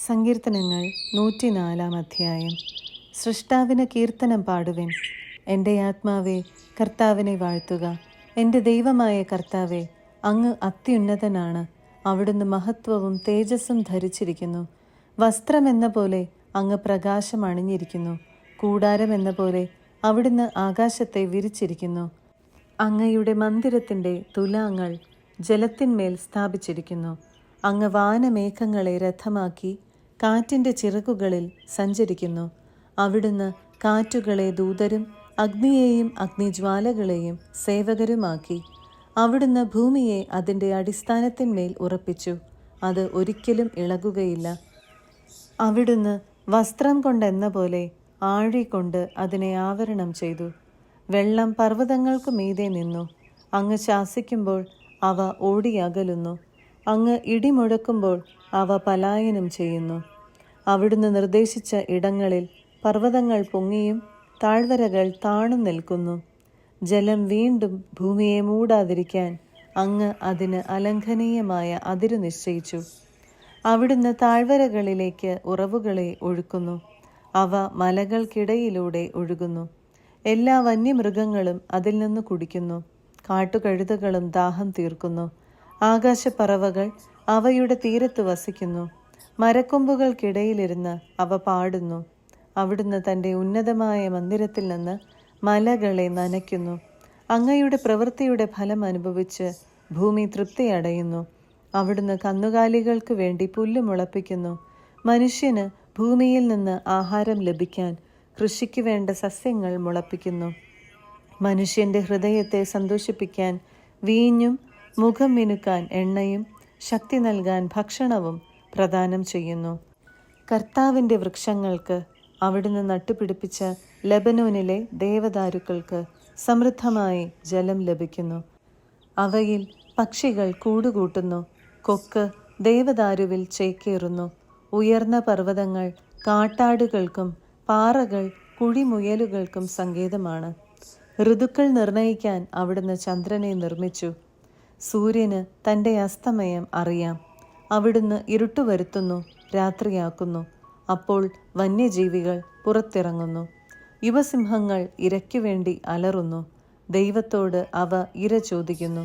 സങ്കീർത്തനങ്ങൾ 104 അധ്യായം. സൃഷ്ടാവിന് കീർത്തനം പാടുവിൻ. എൻ്റെ ആത്മാവേ, കർത്താവിനെ വാഴ്ത്തുക. എൻ്റെ ദൈവമായ കർത്താവേ, അങ്ങ് അത്യുന്നതനാണ്. അവിടുന്ന് മഹത്വവും തേജസ്സും ധരിച്ചിരിക്കുന്നു. വസ്ത്രമെന്ന പോലെ അങ്ങ് പ്രകാശം അണിഞ്ഞിരിക്കുന്നു. കൂടാരമെന്ന പോലെ അവിടുന്ന് ആകാശത്തെ വിരിച്ചിരിക്കുന്നു. അങ്ങയുടെ മന്ദിരത്തിൻ്റെ തുലാങ്ങൾ ജലത്തിന്മേൽ സ്ഥാപിച്ചിരിക്കുന്നു. അങ്ങ് വാനമേഘങ്ങളെ രഥമാക്കി കാറ്റിൻ്റെ ചിറകുകളിൽ സഞ്ചരിക്കുന്നു. അവിടുന്ന് കാറ്റുകളെ ദൂതരും അഗ്നിയെയും അഗ്നിജ്വാലകളെയും സേവകരുമാക്കി. അവിടുന്ന് ഭൂമിയെ അതിൻ്റെ അടിസ്ഥാനത്തിന്മേൽ ഉറപ്പിച്ചു. അത് ഒരിക്കലും ഇളകുകയില്ല. അവിടുന്ന് വസ്ത്രം കൊണ്ടെന്ന പോലെ ആഴികൊണ്ട് അതിനെ ആവരണം ചെയ്തു. വെള്ളം പർവ്വതങ്ങൾക്കു മീതെ നിന്നു. അങ്ങ് ശാസിക്കുമ്പോൾ അവ ഓടിയകലുന്നു. അങ്ങ് ഇടിമുഴക്കുമ്പോൾ അവ പലായനം ചെയ്യുന്നു. അവിടുന്ന് നിർദ്ദേശിച്ച ഇടങ്ങളിൽ പർവ്വതങ്ങൾ പൊങ്ങിയും താഴ്വരകൾ താണു നിൽക്കുന്നു. ജലം വീണ്ടും ഭൂമിയെ മൂടാതിരിക്കാൻ അങ്ങ് അതിന് അലംഘനീയമായ അതിരു നിശ്ചയിച്ചു. അവിടുന്ന് താഴ്വരകളിലേക്ക് ഉറവുകളെ ഒഴുക്കുന്നു. അവ മലകൾക്കിടയിലൂടെ ഒഴുകുന്നു. എല്ലാ വന്യമൃഗങ്ങളും അതിൽ നിന്ന് കുടിക്കുന്നു. കാട്ടുകഴുതകളും ദാഹം തീർക്കുന്നു. ആകാശപ്പറവകൾ അവയുടെ തീരത്ത് വസിക്കുന്നു. മരക്കൊമ്പുകൾക്കിടയിലിരുന്ന് അവ പാടുന്നു. അവിടുന്ന് തൻ്റെ ഉന്നതമായ മന്ദിരത്തിൽ നിന്ന് മലകളെ നനയ്ക്കുന്നു. അങ്ങയുടെ പ്രവൃത്തിയുടെ ഫലം അനുഭവിച്ച് ഭൂമി തൃപ്തിയടയുന്നു. അവിടുന്ന് കന്നുകാലികൾക്ക് വേണ്ടി പുല്ല് മുളപ്പിക്കുന്നു. മനുഷ്യന് ഭൂമിയിൽ നിന്ന് ആഹാരം ലഭിക്കാൻ കൃഷിക്ക് വേണ്ട സസ്യങ്ങൾ മുളപ്പിക്കുന്നു. മനുഷ്യൻ്റെ ഹൃദയത്തെ സന്തോഷിപ്പിക്കാൻ വീഞ്ഞും മുഖം മിനുക്കാൻ എണ്ണയും ശക്തി നൽകാൻ ഭക്ഷണവും പ്രദാനം ചെയ്യുന്നു. കർത്താവിൻ്റെ വൃക്ഷങ്ങൾക്ക്, അവിടുന്ന് നട്ടുപിടിപ്പിച്ച ലെബനോനിലെ ദേവദാരുക്കൾക്ക് സമൃദ്ധമായി ജലം ലഭിക്കുന്നു. അവയിൽ പക്ഷികൾ കൂടുകൂട്ടുന്നു. കൊക്ക് ദേവദാരുവിൽ ചേക്കേറുന്നു. ഉയർന്ന പർവ്വതങ്ങൾ കാട്ടാടുകൾക്കും പാറകൾ കുഴിമുയലുകൾക്കും സങ്കേതമാണ്. ഋതുക്കൾ നിർണയിക്കാൻ അവിടുന്ന് ചന്ദ്രനെ നിർമ്മിച്ചു. സൂര്യന് തൻ്റെ അസ്തമയം അറിയാം. അവിടുന്ന് ഇരുട്ടു വരുത്തുന്നു, രാത്രിയാക്കുന്നു. അപ്പോൾ വന്യജീവികൾ പുറത്തിറങ്ങുന്നു. യുവസിംഹങ്ങൾ ഇരയ്ക്കു വേണ്ടി അലറുന്നു. ദൈവത്തോട് അവ ഇര ചോദിക്കുന്നു.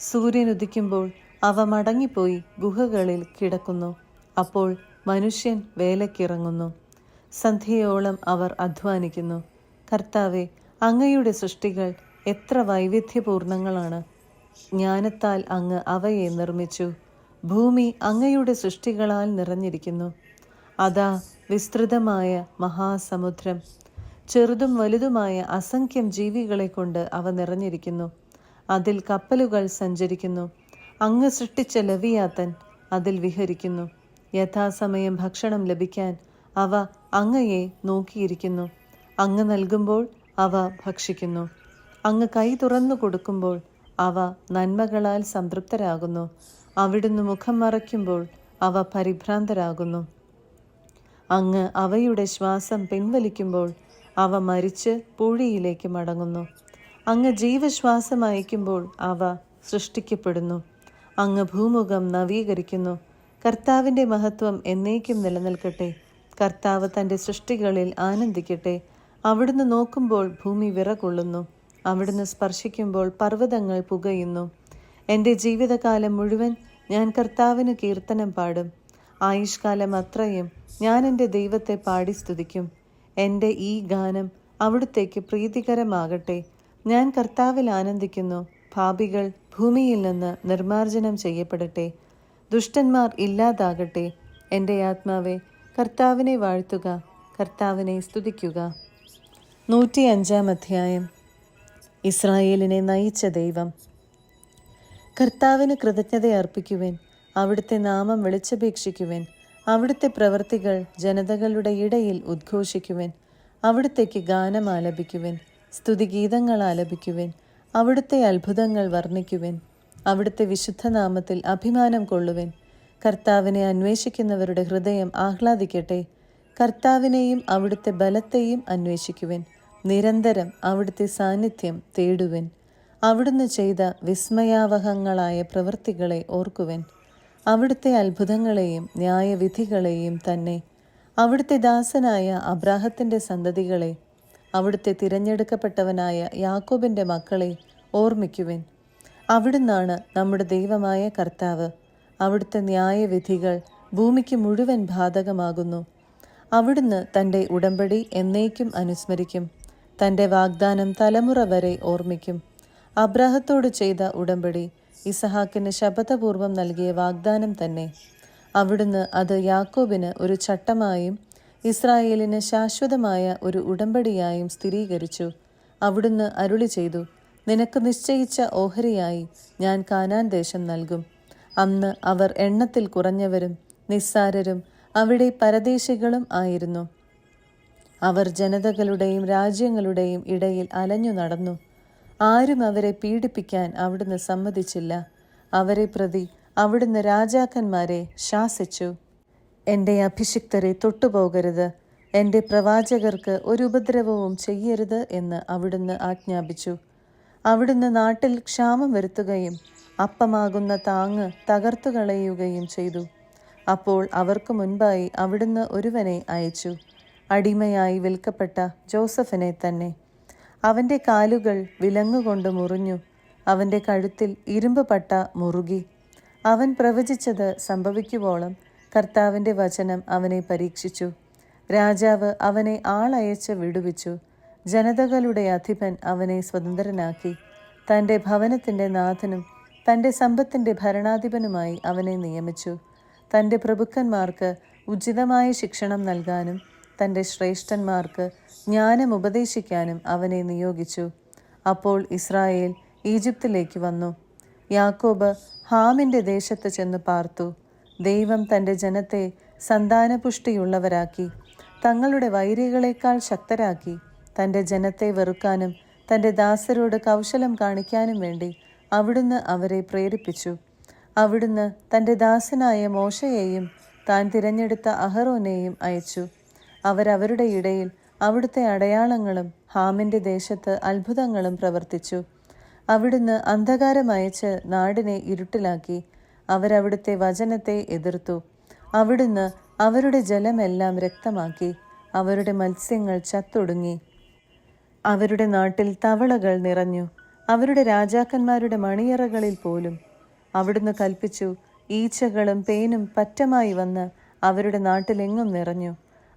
സൂര്യൻ ഉദിക്കുമ്പോൾ അവ മടങ്ങിപ്പോയി ഗുഹകളിൽ കിടക്കുന്നു. അപ്പോൾ മനുഷ്യൻ വേലയ്ക്കിറങ്ങുന്നു. സന്ധ്യയോളം അവർ അധ്വാനിക്കുന്നു. കർത്താവെ, അങ്ങയുടെ സൃഷ്ടികൾ എത്ര വൈവിധ്യപൂർണങ്ങളാണ്! ജ്ഞാനത്താൽ അങ്ങ് അവയെ നിർമ്മിച്ചു. ഭൂമി അങ്ങയുടെ സൃഷ്ടികളാൽ നിറഞ്ഞിരിക്കുന്നു. അതാ വിസ്തൃതമായ മഹാസമുദ്രം. ചെറുതും വലുതുമായ അസംഖ്യം ജീവികളെ കൊണ്ട് അവ നിറഞ്ഞിരിക്കുന്നു. അതിൽ കപ്പലുകൾ സഞ്ചരിക്കുന്നു. അങ്ങ് സൃഷ്ടിച്ച ലവിയാത്തൻ അതിൽ വിഹരിക്കുന്നു. യഥാസമയം ഭക്ഷണം ലഭിക്കാൻ അവ അങ്ങയെ നോക്കിയിരിക്കുന്നു. അങ്ങ് നൽകുമ്പോൾ അവ ഭക്ഷിക്കുന്നു. അങ്ങ് കൈ തുറന്നു കൊടുക്കുമ്പോൾ അവ നന്മകളാൽ സംതൃപ്തരാകുന്നു. അവിടുന്ന് മുഖം മറയ്ക്കുമ്പോൾ അവ പരിഭ്രാന്തരാകുന്നു. അങ്ങ് അവയുടെ ശ്വാസം പിൻവലിക്കുമ്പോൾ അവ മരിച്ച് പൂഴിയിലേക്ക് മടങ്ങുന്നു. അങ്ങ് ജീവശ്വാസം അയക്കുമ്പോൾ അവ സൃഷ്ടിക്കപ്പെടുന്നു. അങ്ങ് ഭൂമുഖം നവീകരിക്കുന്നു. കർത്താവിൻ്റെ മഹത്വം എന്നേക്കും നിലനിൽക്കട്ടെ. കർത്താവ് തൻ്റെ സൃഷ്ടികളിൽ ആനന്ദിക്കട്ടെ. അവിടുന്ന് നോക്കുമ്പോൾ ഭൂമി വിറകൊള്ളുന്നു. അവിടുന്ന് സ്പർശിക്കുമ്പോൾ പർവ്വതങ്ങൾ പുകയുന്നു. എൻ്റെ ജീവിതകാലം മുഴുവൻ ഞാൻ കർത്താവിന് കീർത്തനം പാടും. ആയുഷ്കാലം അത്രയും ഞാൻ എൻ്റെ ദൈവത്തെ പാടി സ്തുതിക്കും. എൻ്റെ ഈ ഗാനം അവിടുത്തേക്ക് പ്രീതികരമാകട്ടെ. ഞാൻ കർത്താവിൽ ആനന്ദിക്കുന്നു. പാപികൾ ഭൂമിയിൽ നിന്ന് നിർമ്മാർജ്ജനം ചെയ്യപ്പെടട്ടെ. ദുഷ്ടന്മാർ ഇല്ലാതാകട്ടെ. എൻ്റെ ആത്മാവെ, കർത്താവിനെ വാഴ്ത്തുക. കർത്താവിനെ സ്തുതിക്കുക. 105 അധ്യായം. ഇസ്രായേലിനെ നയിച്ച ദൈവം. കർത്താവിന് കൃതജ്ഞത അർപ്പിക്കുവിൻ. അവിടുത്തെ നാമം വിളിച്ചപേക്ഷിക്കുവിൻ. അവിടുത്തെ പ്രവൃത്തികൾ ജനതകളുടെ ഇടയിൽ ഉദ്ഘോഷിക്കുവിൻ. അവിടുത്തേക്ക് ഗാനം ആലപിക്കുവിൻ. സ്തുതിഗീതങ്ങൾ ആലപിക്കുവിൻ. അവിടുത്തെ അത്ഭുതങ്ങൾ വർണ്ണിക്കുവിൻ. അവിടുത്തെ വിശുദ്ധനാമത്തിൽ അഭിമാനം കൊള്ളുവിൻ. കർത്താവിനെ അന്വേഷിക്കുന്നവരുടെ ഹൃദയം ആഹ്ലാദിക്കട്ടെ. കർത്താവിനെയും അവിടുത്തെ ബലത്തെയും അന്വേഷിക്കുവിൻ. നിരന്തരം അവിടുത്തെ സാന്നിധ്യം തേടുവിൻ. അവിടുന്ന് ചെയ്ത വിസ്മയാവഹങ്ങളായ പ്രവൃത്തികളെ ഓർക്കുവിൻ. അവിടുത്തെ അത്ഭുതങ്ങളെയും ന്യായവിധികളെയും തന്നെ. അവിടുത്തെ ദാസനായ അബ്രാഹത്തിൻ്റെ സന്തതികളെ, അവിടുത്തെ തിരഞ്ഞെടുക്കപ്പെട്ടവനായ യാക്കോബിൻ്റെ മക്കളെ ഓർമ്മിക്കുവിൻ. അവിടുന്നാണ് നമ്മുടെ ദൈവമായ കർത്താവ്. അവിടുത്തെ ന്യായവിധികൾ ഭൂമിക്ക് മുഴുവൻ ബാധകമാകുന്നു. അവിടുന്ന് തൻ്റെ ഉടമ്പടി എന്നേക്കും അനുസ്മരിക്കും. തൻ്റെ വാഗ്ദാനം തലമുറ വരെ ഓർമ്മിക്കും. അബ്രാഹത്തോട് ചെയ്ത ഉടമ്പടി ഇസഹാക്കിന് ശപഥപൂർവം നൽകിയ വാഗ്ദാനം തന്നെ. അവിടുന്ന് അത് യാക്കോബിന് ഒരു ചട്ടമായും ഇസ്രായേലിന് ശാശ്വതമായ ഒരു ഉടമ്പടിയായും സ്ഥിരീകരിച്ചു. അവിടുന്ന് അരുളി ചെയ്തു, നിനക്ക് നിശ്ചയിച്ച ഓഹരിയായി ഞാൻ കാനാൻ ദേശം നൽകും. അന്ന് അവർ എണ്ണത്തിൽ കുറഞ്ഞവരും നിസ്സാരരും അവിടെ പരദേശികളും ആയിരുന്നു. അവർ ജനതകളുടെയും രാജ്യങ്ങളുടെയും ഇടയിൽ അലഞ്ഞു നടന്നു. ആരും അവരെ പീഡിപ്പിക്കാൻ അവിടുന്ന് സമ്മതിച്ചില്ല. അവരെ പ്രതി അവിടുന്ന് രാജാക്കന്മാരെ ശാസിച്ചു. എൻ്റെ അഭിഷിക്തരെ തൊട്ടുപോകരുത്, എൻ്റെ പ്രവാചകർക്ക് ഒരു ഉപദ്രവവും ചെയ്യരുത് എന്ന് അവിടുന്ന് ആജ്ഞാപിച്ചു. അവിടുന്ന് നാട്ടിൽ ക്ഷാമം വരുത്തുകയും അപ്പമാകുന്ന താങ്ങ് തകർത്തു കളയുകയും ചെയ്തു. അപ്പോൾ അവർക്ക് മുൻപായി അവിടുന്ന് ഒരുവനെ അയച്ചു, അടിമയായി വിൽക്കപ്പെട്ട ജോസഫിനെ തന്നെ. അവൻ്റെ കാലുകൾ വിലങ്ങുകൊണ്ട് മുറിഞ്ഞു, അവൻ്റെ കഴുത്തിൽ ഇരുമ്പ് പട്ട മുറുകി. അവൻ പ്രവചിച്ചത് സംഭവിക്കുവോളം കർത്താവിൻ്റെ വചനം അവനെ പരീക്ഷിച്ചു. രാജാവ് അവനെ ആളയച്ച് വിടുവിച്ചു. ജനതകളുടെ അധിപൻ അവനെ സ്വതന്ത്രനാക്കി. തൻ്റെ ഭവനത്തിൻ്റെ നാഥനും തൻ്റെ സമ്പത്തിൻ്റെ ഭരണാധിപനുമായി അവനെ നിയമിച്ചു. തൻ്റെ പ്രഭുക്കന്മാർക്ക് ഉചിതമായ ശിക്ഷണം നൽകാനും തൻ്റെ ശ്രേഷ്ഠന്മാർക്ക് ജ്ഞാനം ഉപദേശിക്കാനും അവനെ നിയോഗിച്ചു. അപ്പോൾ ഇസ്രായേൽ ഈജിപ്തിലേക്ക് വന്നു. യാക്കോബ് ഹാമിൻ്റെ ദേശത്ത് ചെന്ന് പാർത്തു. ദൈവം തൻ്റെ ജനത്തെ സന്താനപുഷ്ടിയുള്ളവരാക്കി തങ്ങളുടെ വൈരികളെക്കാൾ ശക്തരാക്കി. തൻ്റെ ജനത്തെ വെറുക്കാനും തൻ്റെ ദാസരോട് കൗശലം കാണിക്കാനും വേണ്ടി അവിടുന്ന് അവരെ പ്രേരിപ്പിച്ചു. അവിടുന്ന് തൻ്റെ ദാസനായ മോശയെയും താൻ തിരഞ്ഞെടുത്ത അഹറോനെയും അയച്ചു. അവരവരുടെ ഇടയിൽ അവിടുത്തെ അടയാളങ്ങളും ഹാമിൻ്റെ ദേശത്ത് അത്ഭുതങ്ങളും പ്രവർത്തിച്ചു. അവിടുന്ന് അന്ധകാരം അയച്ച് നാടിനെ ഇരുട്ടിലാക്കി. അവരവിടുത്തെ വചനത്തെ എതിർത്തു. അവിടുന്ന് അവരുടെ ജലമെല്ലാം രക്തമാക്കി. അവരുടെ മത്സ്യങ്ങൾ ചത്തൊടുങ്ങി. അവരുടെ നാട്ടിൽ തവളകൾ നിറഞ്ഞു. അവരുടെ രാജാക്കന്മാരുടെ മണിയറകളിൽ പോലും. അവിടുന്ന് കൽപ്പിച്ചു, ഈച്ചകളും പേനും പറ്റമായി വന്ന് അവരുടെ നാട്ടിലെങ്ങും നിറഞ്ഞു.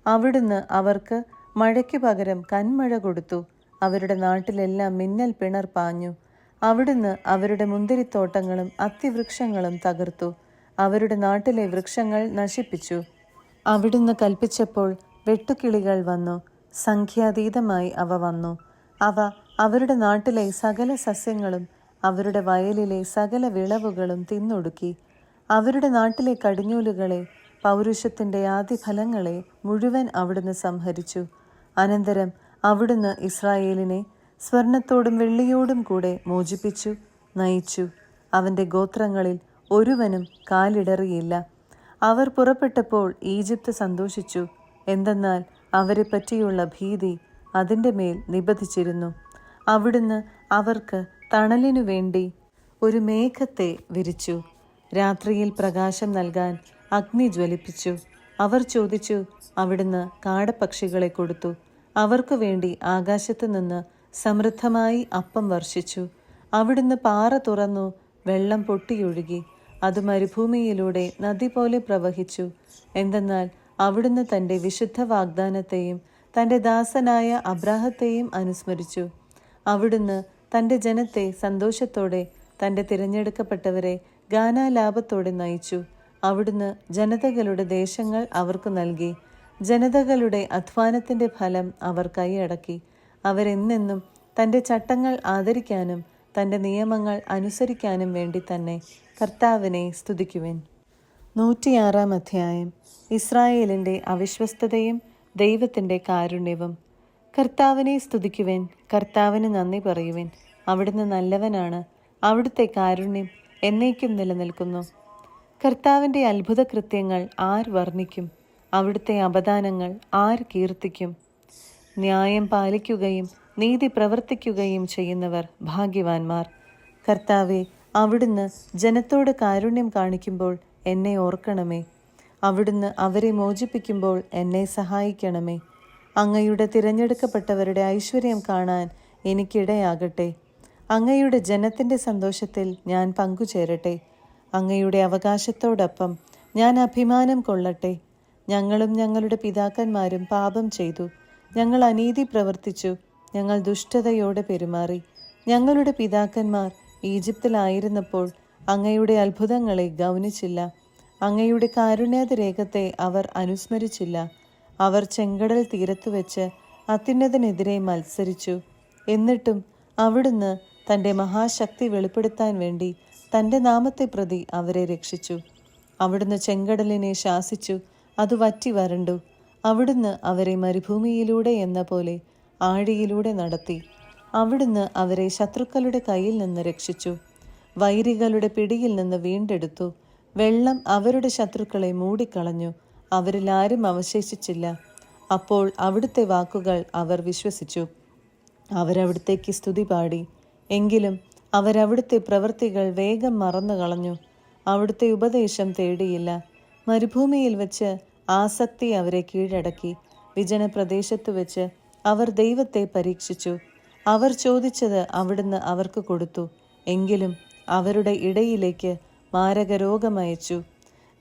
അവിടുന്ന് അവർക്ക് മഴയ്ക്കു പകരം കന്മഴ കൊടുത്തു. അവരുടെ നാട്ടിലെല്ലാം മിന്നൽ പിണർ പാഞ്ഞു. അവിടുന്ന് അവരുടെ മുന്തിരിത്തോട്ടങ്ങളും അത്തിവൃക്ഷങ്ങളും തകർത്തു. അവരുടെ നാട്ടിലെ വൃക്ഷങ്ങൾ നശിപ്പിച്ചു. അവിടുന്ന് കൽപ്പിച്ചപ്പോൾ വെട്ടുക്കിളികൾ വന്നു. സംഖ്യാതീതമായി അവ വന്നു. അവ അവരുടെ നാട്ടിലെ സകല സസ്യങ്ങളും അവരുടെ വയലിലെ സകല വിളവുകളും തിന്നൊടുക്കി. അവരുടെ നാട്ടിലെ കടിഞ്ഞൂലുകളെ, പൗരുഷത്തിൻ്റെ ആദിഫലങ്ങളെ മുഴുവൻ അവിടുന്ന് സംഹരിച്ചു. അനന്തരം അവിടുന്ന് ഇസ്രായേലിനെ സ്വർണത്തോടും വെള്ളിയോടും കൂടെ മോചിപ്പിച്ചു, നയിച്ചു. അവൻ്റെ ഗോത്രങ്ങളിൽ ഒരുവനും കാലിടറിയില്ല. അവർ പുറപ്പെട്ടപ്പോൾ ഈജിപ്ത് സന്തോഷിച്ചു. എന്തെന്നാൽ അവരെ പറ്റിയുള്ള ഭീതി അതിൻ്റെ മേൽ നിബന്ധിച്ചിരുന്നു. അവിടുന്ന് അവർക്ക് തണലിനു വേണ്ടി ഒരു മേഘത്തെ വിരിച്ചു. രാത്രിയിൽ പ്രകാശം നൽകാൻ അഗ്നി ജ്വലിപ്പിച്ചു. അവർ ചോദിച്ചു, അവിടുന്ന് കാടപ്പക്ഷികളെ കൊടുത്തു. അവർക്ക് വേണ്ടി ആകാശത്തു നിന്ന് സമൃദ്ധമായി അപ്പം വർഷിച്ചു. അവിടുന്ന് പാറ തുറന്നു, വെള്ളം പൊട്ടിയൊഴുകി. അത് മരുഭൂമിയിലൂടെ നദി പോലെ പ്രവഹിച്ചു. എന്തെന്നാൽ അവിടുന്ന് തൻ്റെ വിശുദ്ധ വാഗ്ദാനത്തെയും തൻ്റെ ദാസനായ അബ്രാഹത്തെയും അനുസ്മരിച്ചു. അവിടുന്ന് തൻ്റെ ജനത്തെ സന്തോഷത്തോടെ, തൻ്റെ തിരഞ്ഞെടുക്കപ്പെട്ടവരെ ഗാനാലാപത്തോടെ നയിച്ചു. അവിടുന്ന് ജനതകളുടെ ദേശങ്ങൾ അവർക്ക് നൽകി. ജനതകളുടെ അധ്വാനത്തിൻ്റെ ഫലം അവർ കൈയടക്കി. അവരെന്നെന്നും തൻ്റെ ചട്ടങ്ങൾ ആദരിക്കാനും തൻ്റെ നിയമങ്ങൾ അനുസരിക്കാനും വേണ്ടി തന്നെ കർത്താവിനെ സ്തുതിക്കുവിൻ. 106-ാം അധ്യായം. ഇസ്രായേലിൻ്റെ അവിശ്വസ്തതയും ദൈവത്തിൻ്റെ കാരുണ്യവും. കർത്താവിനെ സ്തുതിക്കുവിൻ, കർത്താവിന് നന്ദി പറയുവിൻ. അവിടുന്ന് നല്ലവനാണ്, അവിടുത്തെ കാരുണ്യം എന്നേക്കും നിലനിൽക്കുന്നു. കർത്താവിൻ്റെ അത്ഭുത കൃത്യങ്ങൾ ആർ വർണ്ണിക്കും? അവിടുത്തെ അപദാനങ്ങൾ ആർ കീർത്തിക്കും? ന്യായം പാലിക്കുകയും നീതി പ്രവർത്തിക്കുകയും ചെയ്യുന്നവർ ഭാഗ്യവാന്മാർ. കർത്താവെ, അവിടുന്ന് ജനത്തോട് കാരുണ്യം കാണിക്കുമ്പോൾ എന്നെ ഓർക്കണമേ. അവിടുന്ന് അവരെ മോചിപ്പിക്കുമ്പോൾ എന്നെ സഹായിക്കണമേ. അങ്ങയുടെ തിരഞ്ഞെടുക്കപ്പെട്ടവരുടെ ഐശ്വര്യം കാണാൻ എനിക്കിടയാകട്ടെ. അങ്ങയുടെ ജനത്തിൻ്റെ സന്തോഷത്തിൽ ഞാൻ പങ്കുചേരട്ടെ. അങ്ങയുടെ അവകാശത്തോടൊപ്പം ഞാൻ അഭിമാനം കൊള്ളട്ടെ. ഞങ്ങളും ഞങ്ങളുടെ പിതാക്കന്മാരും പാപം ചെയ്തു. ഞങ്ങൾ അനീതി പ്രവർത്തിച്ചു. ഞങ്ങൾ ദുഷ്ടതയോടെ പെരുമാറി. ഞങ്ങളുടെ പിതാക്കന്മാർ ഈജിപ്തിലായിരുന്നപ്പോൾ അങ്ങയുടെ അത്ഭുതങ്ങളെ ഗൗനിച്ചില്ല. അങ്ങയുടെ കാരുണ്യാതിരേകത്തെ അവർ അനുസ്മരിച്ചില്ല. അവർ ചെങ്കടൽ തീരത്തു വെച്ച് അത്യുന്നതനെതിരെ മത്സരിച്ചു. എന്നിട്ടും അവിടുന്ന് തൻ്റെ മഹാശക്തി വെളിപ്പെടുത്താൻ വേണ്ടി തൻ്റെ നാമത്തെ പ്രതി അവരെ രക്ഷിച്ചു. അവിടുന്ന് ചെങ്കടലിനെ ശാസിച്ചു, അത് വറ്റി വരണ്ടു. അവിടുന്ന് അവരെ മരുഭൂമിയിലൂടെ എന്ന പോലെ ആഴിയിലൂടെ നടത്തി. അവിടുന്ന് അവരെ ശത്രുക്കളുടെ കയ്യിൽ നിന്ന് രക്ഷിച്ചു, വൈരികളുടെ പിടിയിൽ നിന്ന് വീണ്ടെടുത്തു. വെള്ളം അവരുടെ ശത്രുക്കളെ മൂടിക്കളഞ്ഞു, അവരിൽ ആരും അവശേഷിച്ചില്ല. അപ്പോൾ അവിടുത്തെ വാക്കുകൾ അവർ വിശ്വസിച്ചു, അവരവിടുത്തേക്ക് സ്തുതി പാടി. എങ്കിലും അവരവിടുത്തെ പ്രവൃത്തികൾ വേഗം മറന്നു കളഞ്ഞു, അവിടുത്തെ ഉപദേശം തേടിയില്ല. മരുഭൂമിയിൽ വെച്ച് ആസക്തി അവരെ കീഴടക്കി. വിജനപ്രദേശത്തു വെച്ച് അവർ ദൈവത്തെ പരീക്ഷിച്ചു. അവർ ചോദിച്ചത് അവിടുന്ന് അവർക്ക് കൊടുത്തു. എങ്കിലും അവരുടെ ഇടയിലേക്ക് മാരകരോഗമയച്ചു.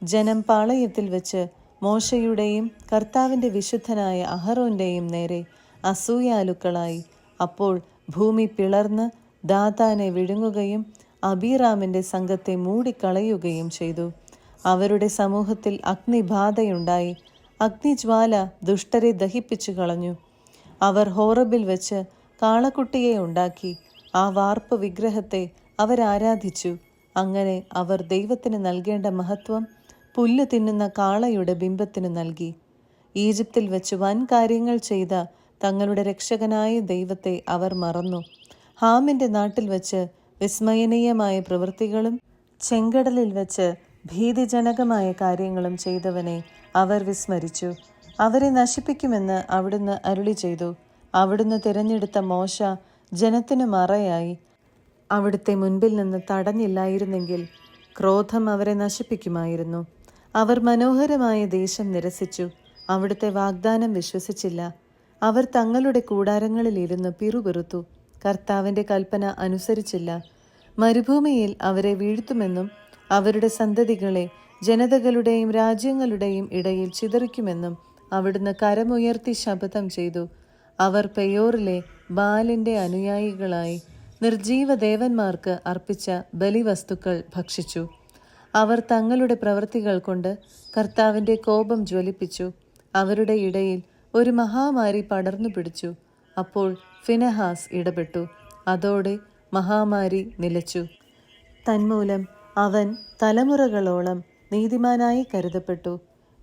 ജനം പാളയത്തിൽ വെച്ച് മോശയുടെയും കർത്താവിൻ്റെ വിശുദ്ധനായ അഹറോന്റെയും നേരെ അസൂയാലുക്കളായി. അപ്പോൾ ഭൂമി പിളർന്ന് ദാതാനെ വിഴുങ്ങുകയും അബീറാമിൻ്റെ സംഘത്തെ മൂടിക്കളയുകയും ചെയ്തു. അവരുടെ സമൂഹത്തിൽ അഗ്നിബാധയുണ്ടായി. അഗ്നിജ്വാല ദുഷ്ടരെ ദഹിപ്പിച്ചു കളഞ്ഞു. അവർ ഹോറബിൽ വെച്ച് കാളക്കുട്ടിയെ ഉണ്ടാക്കി. ആ വാർപ്പ് വിഗ്രഹത്തെ അവരാരാധിച്ചു. അങ്ങനെ അവർ ദൈവത്തിന് നൽകേണ്ട മഹത്വം പുല്ല് തിന്നുന്ന കാളയുടെ ബിംബത്തിന് നൽകി. ഈജിപ്തിൽ വെച്ച് വൻ കാര്യങ്ങൾ ചെയ്ത തങ്ങളുടെ രക്ഷകനായ ദൈവത്തെ അവർ മറന്നു. ഹാമിൻ്റെ നാട്ടിൽ വെച്ച് വിസ്മയനീയമായ പ്രവൃത്തികളും ചെങ്കടലിൽ വെച്ച് ഭീതിജനകമായ കാര്യങ്ങളും ചെയ്തവനെ അവർ വിസ്മരിച്ചു. അവരെ നശിപ്പിക്കുമെന്ന് അവിടുന്ന് അരുളി ചെയ്തു. അവിടുന്ന് തിരഞ്ഞെടുത്ത മോശ ജനത്തിനു മറയായി. അവിടുത്തെ മുൻപിൽ നിന്ന് തടഞ്ഞില്ലായിരുന്നെങ്കിൽ ക്രോധം അവരെ നശിപ്പിക്കുമായിരുന്നു. അവർ മനോഹരമായ ദേശം നിരസിച്ചു, അവിടുത്തെ വാഗ്ദാനം വിശ്വസിച്ചില്ല. അവർ തങ്ങളുടെ കൂടാരങ്ങളിലിരുന്ന് പിറുപിറുത്തു, കർത്താവിൻ്റെ കൽപ്പന അനുസരിച്ചില്ല. മരുഭൂമിയിൽ അവരെ വീഴ്ത്തുമെന്നും അവരുടെ സന്തതികളെ ജനതകളുടെയും രാജ്യങ്ങളുടെയും ഇടയിൽ ചിതറിക്കുമെന്നും അവിടുന്ന് കരമുയർത്തി ശപഥം ചെയ്തു. അവർ പെയോറിലെ ബാലിൻ്റെ അനുയായികളായി നിർജീവ ദേവന്മാർക്ക് അർപ്പിച്ച ബലിവസ്തുക്കൾ ഭക്ഷിച്ചു. അവർ തങ്ങളുടെ പ്രവൃത്തികൾ കൊണ്ട് കർത്താവിൻ്റെ കോപം ജ്വലിപ്പിച്ചു. അവരുടെ ഇടയിൽ ഒരു മഹാമാരി പടർന്നു പിടിച്ചു. അപ്പോൾ ഫിനെഹാസ് ഇടപെട്ടു. അതോടെ മഹാമാരി നിലച്ചു. തന്മൂലം അവൻ തലമുറകളോളം നീതിമാനായി കരുതപ്പെട്ടു.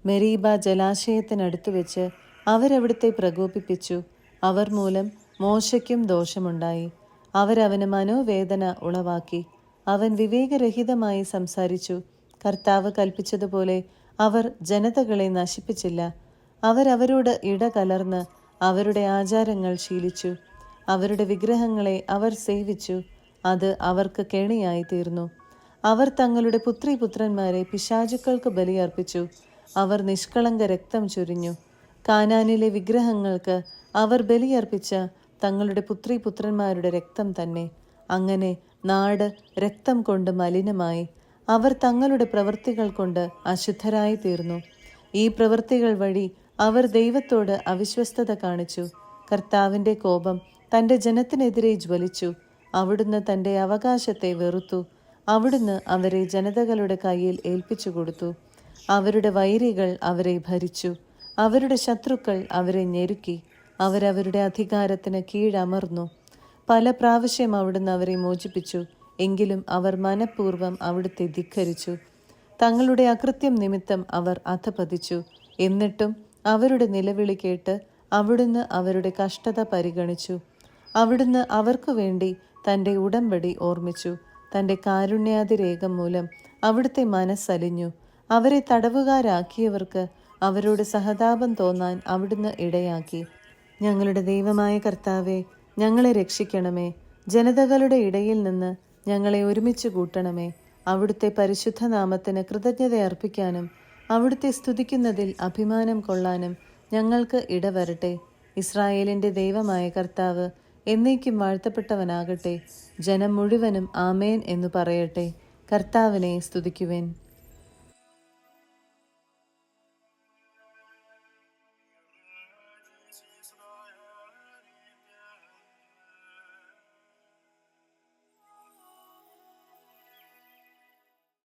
മെരീബ ജലാശയത്തിനടുത്ത് വെച്ച് അവരവിടുത്തെ പ്രകോപിപ്പിച്ചു. അവർ മൂലം മോശയ്ക്കും ദോഷമുണ്ടായി. അവരവന് മനോവേദന ഉളവാക്കി. അവൻ വിവേകരഹിതമായി സംസാരിച്ചു. കർത്താവ് കൽപ്പിച്ചതുപോലെ അവർ ജനതകളെ നശിപ്പിച്ചില്ല. അവരവരോട് ഇടകലർന്ന് അവരുടെ ആചാരങ്ങൾ ശീലിച്ചു. അവരുടെ വിഗ്രഹങ്ങളെ അവർ സേവിച്ചു. അത് അവർക്ക് കെണിയായി തീർന്നു. അവർ തങ്ങളുടെ പുത്രിപുത്രന്മാരെ പിശാചുക്കൾക്ക് ബലിയർപ്പിച്ചു. അവർ നിഷ്കളങ്ക രക്തം ചൊരിഞ്ഞു. കാനാനിലെ വിഗ്രഹങ്ങൾക്ക് അവർ ബലിയർപ്പിച്ച തങ്ങളുടെ പുത്രിപുത്രന്മാരുടെ രക്തം തന്നെ. അങ്ങനെ നാട് രക്തം കൊണ്ട് മലിനമായി. അവർ തങ്ങളുടെ പ്രവൃത്തികൾ കൊണ്ട് അശുദ്ധരായി തീർന്നു. ഈ പ്രവൃത്തികൾ വഴി അവർ ദൈവത്തോട് അവിശ്വസ്തത കാണിച്ചു. കർത്താവിൻ്റെ കോപം തൻ്റെ ജനത്തിനെതിരെ ജ്വലിച്ചു. അവിടുന്ന് തൻ്റെ അവകാശത്തെ വെറുത്തു. അവിടുന്ന് അവരെ ജനതകളുടെ കയ്യിൽ ഏൽപ്പിച്ചു കൊടുത്തു. അവരുടെ വൈരികൾ അവരെ ഭരിച്ചു. അവരുടെ ശത്രുക്കൾ അവരെ ഞെരുക്കി. അവരവരുടെ അധികാരത്തിന് കീഴമർന്നു. പല പ്രാവശ്യം അവിടുന്ന് അവരെ മോചിപ്പിച്ചു. എങ്കിലും അവർ മനഃപൂർവ്വം അവിടുത്തെ ധിക്കരിച്ചു. തങ്ങളുടെ അകൃത്യം നിമിത്തം അവർ അധപതിച്ചു. എന്നിട്ടും അവരുടെ നിലവിളി കേട്ട് അവിടുന്ന് അവരുടെ കഷ്ടത പരിഗണിച്ചു. അവിടുന്ന് അവർക്കു വേണ്ടി തൻ്റെ ഉടമ്പടി ഓർമ്മിച്ചു. തൻ്റെ കാരുണ്യാതിരേകം മൂലം അവിടുത്തെ മനസ്സലിഞ്ഞു. അവരെ തടവുകാരാക്കിയവർക്ക് അവരോട് സഹതാപം തോന്നാൻ അവിടുന്ന് ഇടയാക്കി. ഞങ്ങളുടെ ദൈവമായ കർത്താവെ, ഞങ്ങളെ രക്ഷിക്കണമേ. ജനതകളുടെ ഇടയിൽ നിന്ന് ഞങ്ങളെ ഒരുമിച്ച് കൂട്ടണമേ. അവിടുത്തെ പരിശുദ്ധ നാമത്തിന് കൃതജ്ഞത അർപ്പിക്കാനും അവിടുത്തെ സ്തുതിക്കുന്നതിൽ അഭിമാനം കൊള്ളാനും ഞങ്ങൾക്ക് ഇടവരട്ടെ. ഇസ്രായേലിന്റെ ദൈവമായ കർത്താവ് എന്നേക്കും വാഴ്ത്തപ്പെട്ടവനാകട്ടെ. ജനം മുഴുവനും ആമേൻ എന്നു പറയട്ടെ. കർത്താവിനെ സ്തുതിക്കുവേൻ.